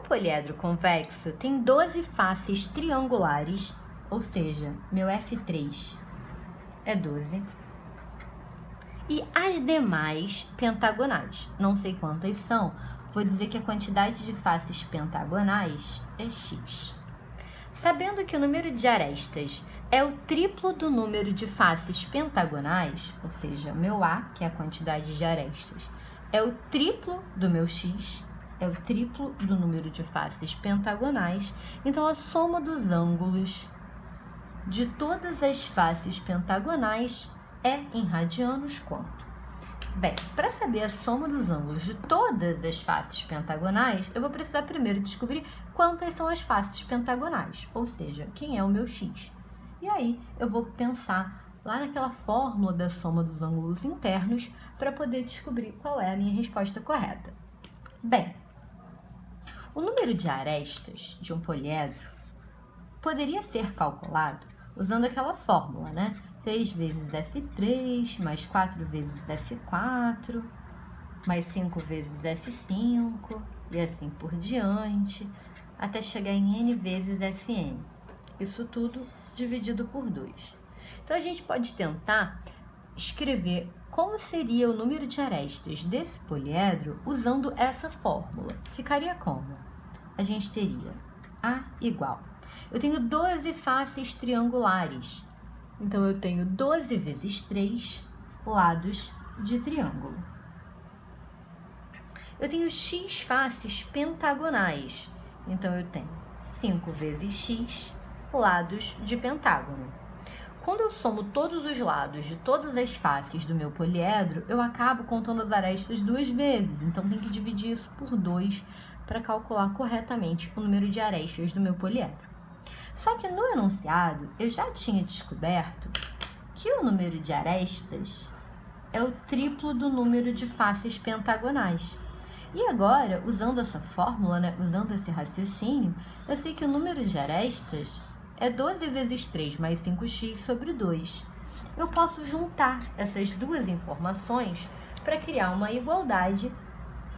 poliedro convexo tem 12 faces triangulares, ou seja, meu F3 é 12, e as demais pentagonais, não sei quantas são, vou dizer que a quantidade de faces pentagonais é x. Sabendo que o número de arestas é o triplo do número de faces pentagonais, ou seja, meu A, que é a quantidade de arestas, é o triplo do meu x, é o triplo do número de faces pentagonais, então a soma dos ângulos de todas as faces pentagonais é em radianos quanto? Bem, para saber a soma dos ângulos de todas as faces pentagonais, eu vou precisar primeiro descobrir quantas são as faces pentagonais, ou seja, quem é o meu x. E aí eu vou pensar lá naquela fórmula da soma dos ângulos internos para poder descobrir qual é a minha resposta correta. Bem, o número de arestas de um poliedro poderia ser calculado usando aquela fórmula, né? 3 vezes F3, mais 4 vezes F4, mais 5 vezes F5, e assim por diante, até chegar em N vezes Fn. Isso tudo dividido por 2. Então, a gente pode tentar escrever como seria o número de arestas desse poliedro usando essa fórmula. Ficaria como? A gente teria A igual. Eu tenho 12 faces triangulares. Então, eu tenho 12 vezes 3 lados de triângulo. Eu tenho x faces pentagonais. Então, eu tenho 5 vezes x lados de pentágono. Quando eu somo todos os lados de todas as faces do meu poliedro, eu acabo contando as arestas 2 vezes. Então, tem que dividir isso por 2 para calcular corretamente o número de arestas do meu poliedro. Só que no enunciado, eu já tinha descoberto que o número de arestas é o triplo do número de faces pentagonais. E agora, usando essa fórmula, né, usando esse raciocínio, eu sei que o número de arestas é 12 vezes 3 mais 5x sobre 2. Eu posso juntar essas duas informações para criar uma igualdade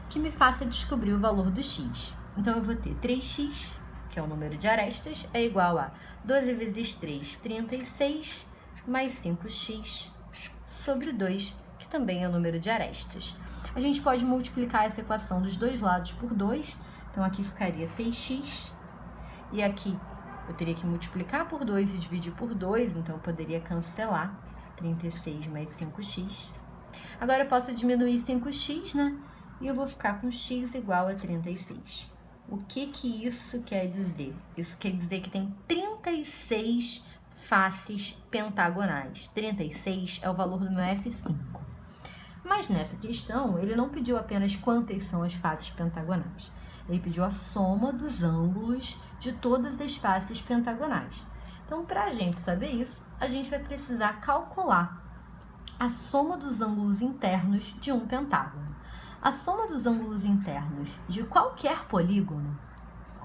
que me faça descobrir o valor do x. Então, eu vou ter 3x, que é o número de arestas, é igual a 12 vezes 3, 36, mais 5x sobre 2, que também é o número de arestas. A gente pode multiplicar essa equação dos dois lados por 2, então aqui ficaria 6x, e aqui eu teria que multiplicar por 2 e dividir por 2, então eu poderia cancelar 36 mais 5x. Agora eu posso diminuir 5x, né? E eu vou ficar com x igual a 36. O que isso quer dizer? Isso quer dizer que tem 36 faces pentagonais. 36 é o valor do meu F5. Mas nessa questão, ele não pediu apenas quantas são as faces pentagonais. Ele pediu a soma dos ângulos de todas as faces pentagonais. Então, para a gente saber isso, a gente vai precisar calcular a soma dos ângulos internos de um pentágono. A soma dos ângulos internos de qualquer polígono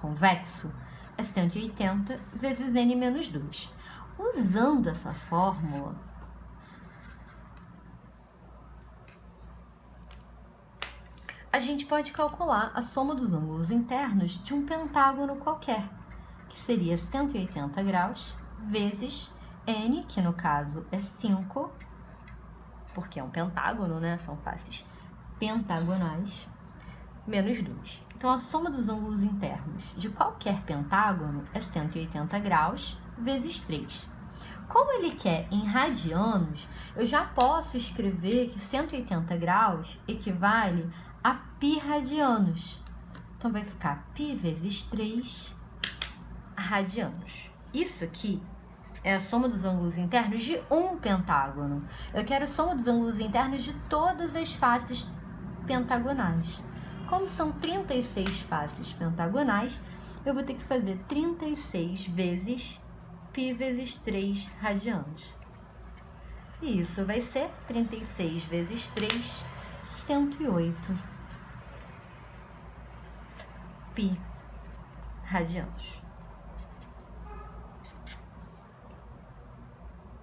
convexo é 180 vezes n menos 2. Usando essa fórmula, a gente pode calcular a soma dos ângulos internos de um pentágono qualquer, que seria 180 graus vezes n, que no caso é 5, porque é um pentágono, né? São faces pentagonais, menos 2. Então, a soma dos ângulos internos de qualquer pentágono é 180 graus vezes 3. Como ele quer em radianos, eu já posso escrever que 180 graus equivale a π radianos. Então, vai ficar π vezes 3 radianos. Isso aqui é a soma dos ângulos internos de um pentágono. Eu quero a soma dos ângulos internos de todas as faces pentagonais. Como são 36 faces pentagonais, eu vou ter que fazer 36 vezes π vezes 3 radianos. E isso vai ser 36 vezes 3, 108 π radianos.